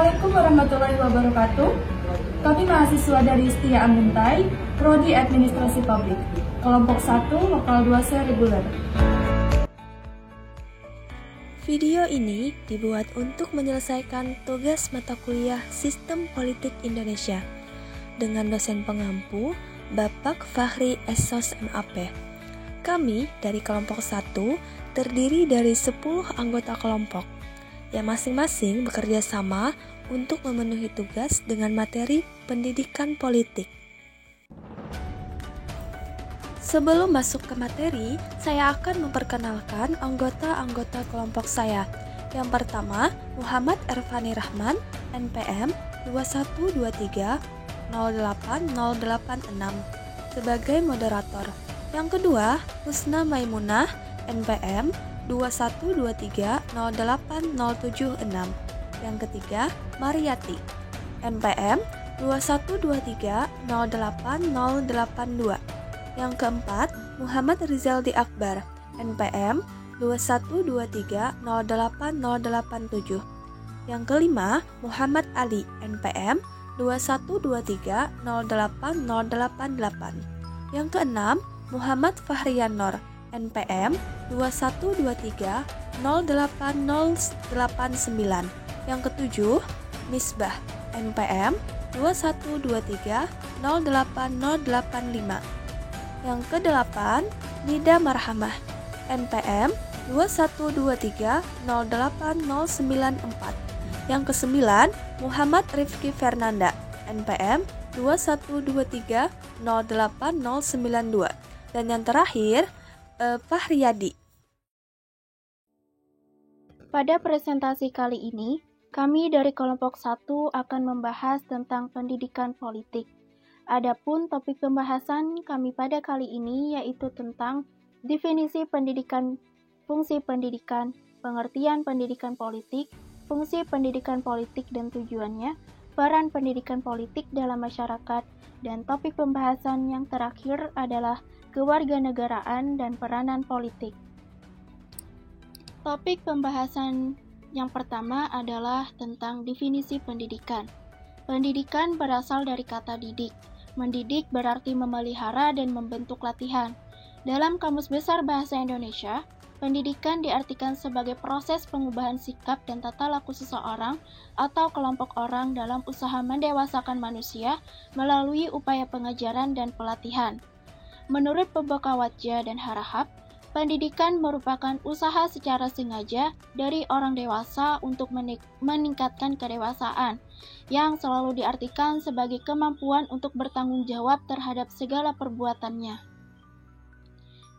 Assalamualaikum warahmatullahi wabarakatuh. Kami mahasiswa dari Setia Amuntai, Prodi Administrasi Publik, kelompok 1, lokal 2C reguler. Video ini dibuat untuk menyelesaikan tugas mata kuliah Sistem Politik Indonesia dengan dosen pengampu Bapak Fahri Esos MAP. Kami dari kelompok 1 terdiri dari 10 anggota kelompok yang masing-masing bekerja sama untuk memenuhi tugas dengan materi pendidikan politik. Sebelum masuk ke materi, saya akan memperkenalkan anggota-anggota kelompok saya. Yang pertama, Muhammad Erfani Rahman, NPM 2123080886 sebagai moderator. Yang kedua, Husna Maimunah, NPM 2123080706. Yang ketiga, Mariati, NPM 2123080082. Yang keempat, Muhammad Rizaldi Akbar, NPM 2123080087. Yang kelima, Muhammad Ali, NPM 2123080088. Yang keenam, Muhammad Fahrianor, NPM 2123080089. Yang ketujuh, Misbah, NPM 2123080085. Yang kedelapan, Nida Marhamah, NPM 2123080094. Yang kesembilan, Muhammad Rifki Fernanda, NPM 2123080092. Dan yang terakhir, Fahriyadi. Pada presentasi kali ini, kami dari kelompok 1 akan membahas tentang pendidikan politik. Adapun topik pembahasan kami pada kali ini yaitu tentang definisi pendidikan, fungsi pendidikan, pengertian pendidikan politik, fungsi pendidikan politik dan tujuannya, peran pendidikan politik dalam masyarakat, dan topik pembahasan yang terakhir adalah kewarganegaraan dan peranan politik. Topik pembahasan yang pertama adalah tentang definisi pendidikan. Pendidikan berasal dari kata didik. Mendidik berarti memelihara dan membentuk latihan. Dalam Kamus Besar Bahasa Indonesia, pendidikan diartikan sebagai proses pengubahan sikap dan tata laku seseorang atau kelompok orang dalam usaha mendewasakan manusia melalui upaya pengajaran dan pelatihan. Menurut Pembokawatja dan Harahap, pendidikan merupakan usaha secara sengaja dari orang dewasa untuk meningkatkan kedewasaan, yang selalu diartikan sebagai kemampuan untuk bertanggung jawab terhadap segala perbuatannya.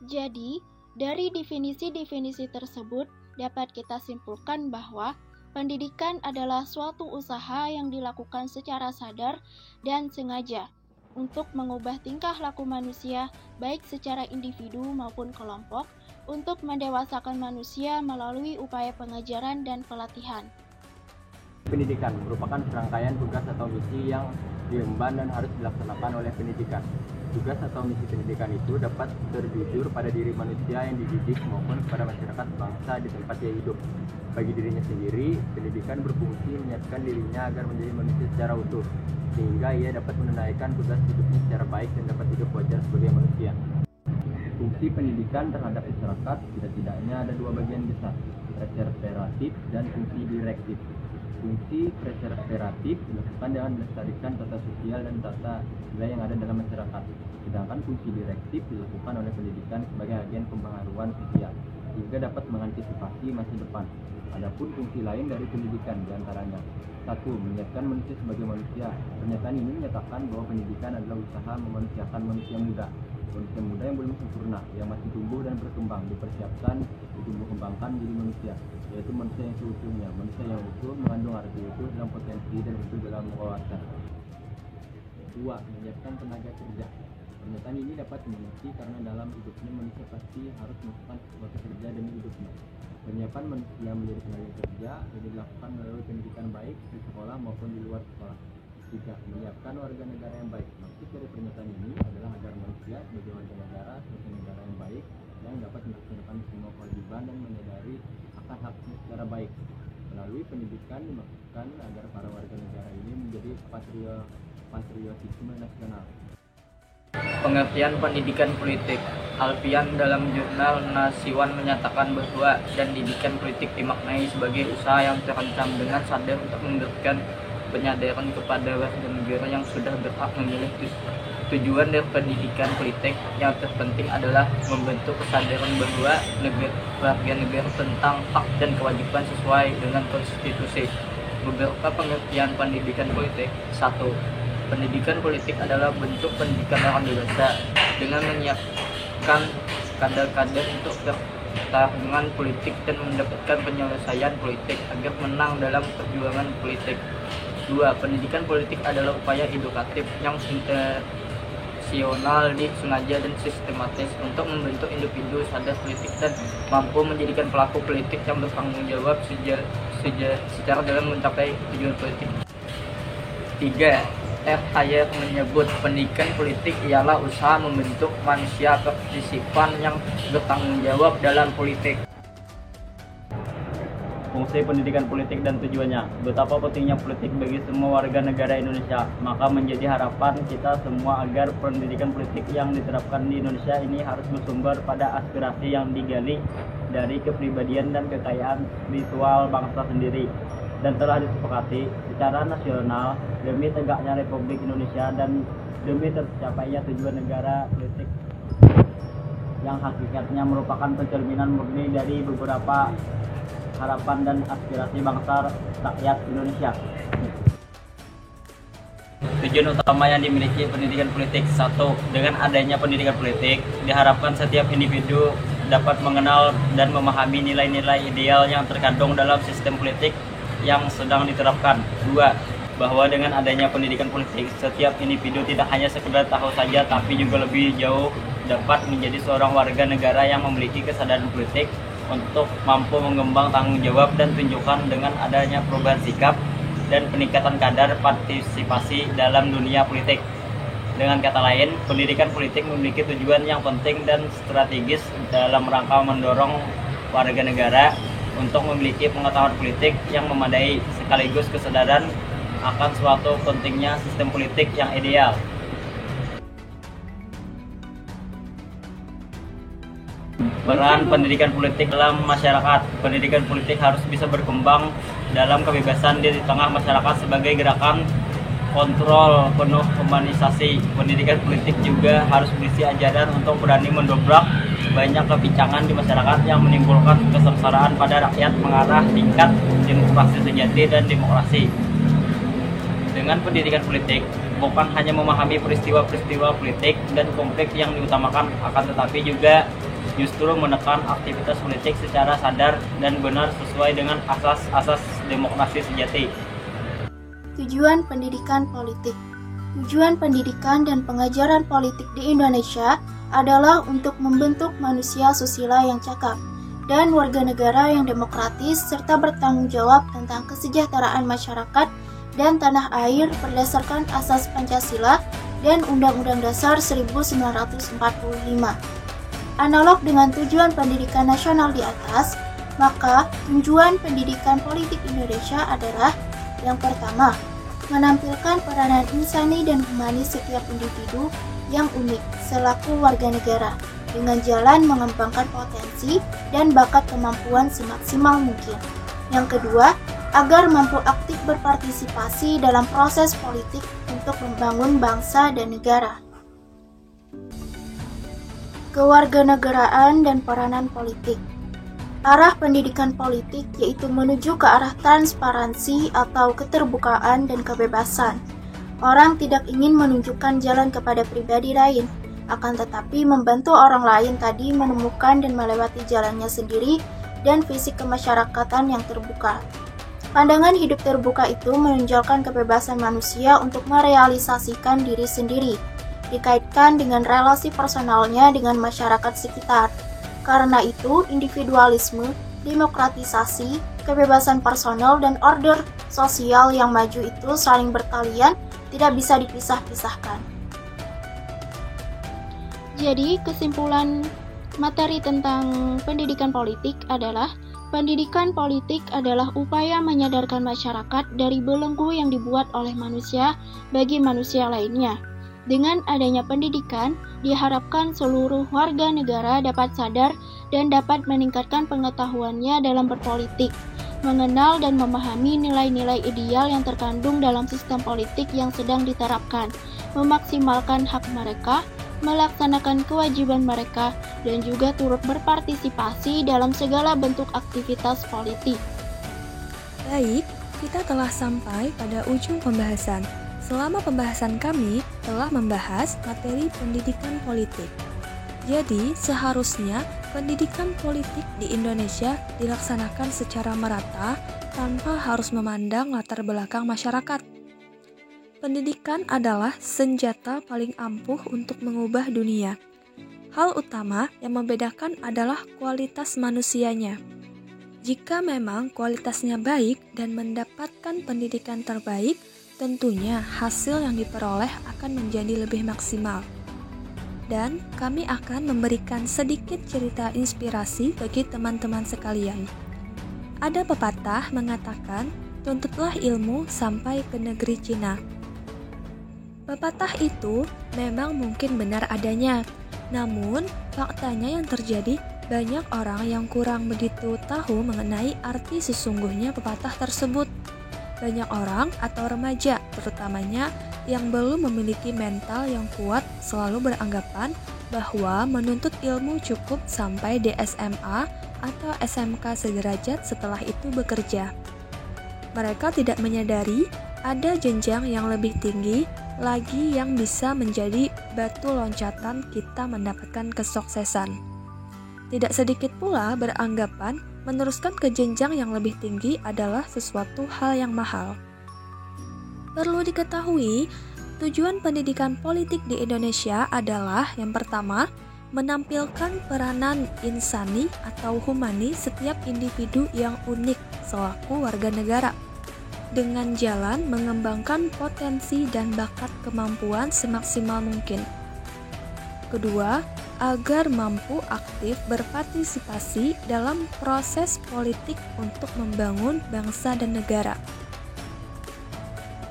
Jadi, dari definisi-definisi tersebut dapat kita simpulkan bahwa pendidikan adalah suatu usaha yang dilakukan secara sadar dan sengaja untuk mengubah tingkah laku manusia baik secara individu maupun kelompok untuk mendewasakan manusia melalui upaya pengajaran dan pelatihan. Pendidikan merupakan serangkaian tugas atau misi yang diemban dan harus dilaksanakan oleh pendidikan. Tugas atau misi pendidikan itu dapat terjujur pada diri manusia yang dididik maupun kepada masyarakat bangsa di tempat ia hidup. Bagi dirinya sendiri, pendidikan berfungsi menyiapkan dirinya agar menjadi manusia secara utuh, sehingga ia dapat menunaikan tugas hidupnya secara baik dan dapat hidup wajar sebagai manusia. Fungsi pendidikan terhadap masyarakat tidak-tidaknya ada dua bagian besar, preservatif dan fungsi direktif. Fungsi preservatif dilakukan dengan melestarikan tata sosial dan tata nilai yang ada dalam masyarakat, sedangkan fungsi direktif dilakukan oleh pendidikan sebagai agen pembaharuan sosial, sehingga dapat mengantisipasi masa depan. Adapun fungsi lain dari pendidikan diantaranya: 1. Menyiapkan manusia sebagai manusia. Pernyataan ini menyatakan bahwa pendidikan adalah usaha memanusiakan manusia muda yang belum sempurna, yang masih tumbuh dan berkembang, dipersiapkan, ditumbuh kembangkan menjadi manusia, yaitu manusia yang seutuhnya. Manusia yang utuh mengandung arti utuh dalam potensi dan utuh dalam wawasan. 2. Menyiapkan tenaga kerja. Pernyataan ini dapat dimengerti karena dalam hidupnya manusia pasti harus melakukan sesuatu kerja demi hidupnya. Penyiapan manusia menjadi tenaga kerja yang dilakukan melalui pendidikan baik di sekolah maupun di luar sekolah. 3. Menyiapkan warga negara yang baik. Maksud dari pernyataan ini adalah agar manusia sebagai warga negara yang baik yang dapat melaksanakan semua kewajiban dan menyadari akan haknya secara baik. Melalui pendidikan dimaksudkan agar para warga negara ini menjadi patriotisme nasional. Pengertian pendidikan politik. Alfian dalam jurnal Nasiwan menyatakan bahwa pendidikan politik dimaknai sebagai usaha yang terancam dengan sadar untuk memberikan penyadaran kepada warga negara yang sudah berhak memilih. Tujuan dari pendidikan politik yang terpenting adalah membentuk kesadaran bahwa warga negara tentang hak dan kewajiban sesuai dengan konstitusi. Beberapa pengertian pendidikan politik. 1. Pendidikan politik adalah bentuk pendidikan orang dewasa dengan menyiapkan kader-kader untuk pertarungan politik dan mendapatkan penyelesaian politik agar menang dalam perjuangan politik. 2. Pendidikan politik adalah upaya edukatif yang intensional, disengaja dan sistematis untuk membentuk individu sadar politik dan mampu menjadikan pelaku politik yang bertanggung jawab secara dalam mencapai tujuan politik. 3. R. Hayer menyebut pendidikan politik ialah usaha membentuk manusia partisipan yang bertanggung jawab dalam politik. Fungsi pendidikan politik dan tujuannya. Betapa pentingnya politik bagi semua warga negara Indonesia. Maka menjadi harapan kita semua agar pendidikan politik yang diterapkan di Indonesia ini harus bersumber pada aspirasi yang digali dari kepribadian dan kekayaan spiritual bangsa sendiri, dan telah disepakati secara nasional demi tegaknya Republik Indonesia dan demi tercapainya tujuan negara politik yang hakikatnya merupakan pencerminan murni dari beberapa harapan dan aspirasi bangsa rakyat Indonesia. Tujuan utama yang dimiliki pendidikan politik. 1. Dengan adanya pendidikan politik, diharapkan setiap individu dapat mengenal dan memahami nilai-nilai ideal yang terkandung dalam sistem politik yang sedang diterapkan. 2. Bahwa dengan adanya pendidikan politik, setiap individu tidak hanya sekedar tahu saja, tapi juga lebih jauh dapat menjadi seorang warga negara yang memiliki kesadaran politik untuk mampu mengembang tanggung jawab dan tunjukkan dengan adanya perubahan sikap dan peningkatan kadar partisipasi dalam dunia politik. Dengan kata lain, pendidikan politik memiliki tujuan yang penting dan strategis dalam rangka mendorong warga negara untuk memiliki pengetahuan politik yang memadai sekaligus kesadaran akan suatu pentingnya sistem politik yang ideal. Peran pendidikan politik dalam masyarakat. Pendidikan politik harus bisa berkembang dalam kebebasan di tengah masyarakat sebagai gerakan kontrol penuh humanisasi. Pendidikan politik juga harus berisi ajaran untuk berani mendobrak banyak kebincangan di masyarakat yang menimbulkan kesengsaraan pada rakyat mengarah tingkat demokrasi sejati dan demokrasi. Dengan pendidikan politik, bukan hanya memahami peristiwa-peristiwa politik dan konflik yang diutamakan, akan tetapi juga justru menekan aktivitas politik secara sadar dan benar sesuai dengan asas-asas demokrasi sejati. Tujuan pendidikan politik. Tujuan pendidikan dan pengajaran politik di Indonesia adalah untuk membentuk manusia susila yang cakap dan warga negara yang demokratis serta bertanggung jawab tentang kesejahteraan masyarakat dan tanah air berdasarkan asas Pancasila dan Undang-Undang Dasar 1945. Analog dengan tujuan pendidikan nasional di atas, maka tujuan pendidikan politik Indonesia adalah yang pertama, menampilkan peranan insani dan humanis setiap individu yang unik selaku warga negara dengan jalan mengembangkan potensi dan bakat kemampuan semaksimal mungkin. Yang kedua, agar mampu aktif berpartisipasi dalam proses politik untuk membangun bangsa dan negara. Kewarganegaraan dan peranan politik. Arah pendidikan politik yaitu menuju ke arah transparansi atau keterbukaan dan kebebasan. Orang tidak ingin menunjukkan jalan kepada pribadi lain, akan tetapi membantu orang lain tadi menemukan dan melewati jalannya sendiri dan visi kemasyarakatan yang terbuka. Pandangan hidup terbuka itu menonjolkan kebebasan manusia untuk merealisasikan diri sendiri, dikaitkan dengan relasi personalnya dengan masyarakat sekitar. Karena itu, individualisme, demokratisasi, kebebasan personal, dan order sosial yang maju itu saling berkalian, tidak bisa dipisah-pisahkan. Jadi, kesimpulan materi tentang pendidikan politik adalah Pendidikan politik adalah upaya menyadarkan masyarakat dari belenggu yang dibuat oleh manusia bagi manusia lainnya. Dengan adanya pendidikan, diharapkan seluruh warga negara dapat sadar dan dapat meningkatkan pengetahuannya dalam berpolitik, mengenal dan memahami nilai-nilai ideal yang terkandung dalam sistem politik yang sedang diterapkan, memaksimalkan hak mereka, melaksanakan kewajiban mereka, dan juga turut berpartisipasi dalam segala bentuk aktivitas politik. Baik, kita telah sampai pada ujung pembahasan. Selama pembahasan kami telah membahas materi pendidikan politik. Jadi, seharusnya pendidikan politik di Indonesia dilaksanakan secara merata tanpa harus memandang latar belakang masyarakat. Pendidikan adalah senjata paling ampuh untuk mengubah dunia. Hal utama yang membedakan adalah kualitas manusianya. Jika memang kualitasnya baik dan mendapatkan pendidikan terbaik, tentunya hasil yang diperoleh akan menjadi lebih maksimal. Dan kami akan memberikan sedikit cerita inspirasi bagi teman-teman sekalian. Ada pepatah mengatakan, tuntutlah ilmu sampai ke negeri Cina. Pepatah itu memang mungkin benar adanya, namun faktanya yang terjadi banyak orang yang kurang begitu tahu mengenai arti sesungguhnya pepatah tersebut. Banyak orang atau remaja terutamanya yang belum memiliki mental yang kuat selalu beranggapan bahwa menuntut ilmu cukup sampai di SMA atau SMK sederajat setelah itu bekerja. Mereka tidak menyadari ada jenjang yang lebih tinggi lagi yang bisa menjadi batu loncatan kita mendapatkan kesuksesan. Tidak sedikit pula beranggapan meneruskan ke jenjang yang lebih tinggi adalah sesuatu hal yang mahal. Perlu diketahui, tujuan pendidikan politik di Indonesia adalah yang pertama, menampilkan peranan insani atau humani setiap individu yang unik selaku warga negara, dengan jalan mengembangkan potensi dan bakat kemampuan semaksimal mungkin. Kedua, agar mampu aktif berpartisipasi dalam proses politik untuk membangun bangsa dan negara.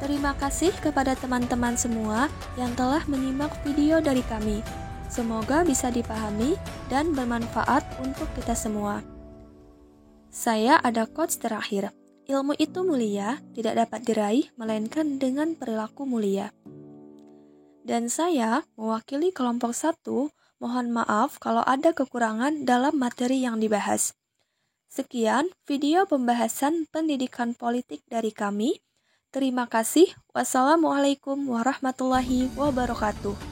Terima kasih kepada teman-teman semua yang telah menyimak video dari kami. Semoga bisa dipahami dan bermanfaat untuk kita semua. Saya ada quotes terakhir. Ilmu itu mulia, tidak dapat diraih melainkan dengan perilaku mulia. Dan saya mewakili kelompok 1, mohon maaf kalau ada kekurangan dalam materi yang dibahas. Sekian video pembahasan pendidikan politik dari kami. Terima kasih. Wassalamualaikum warahmatullahi wabarakatuh.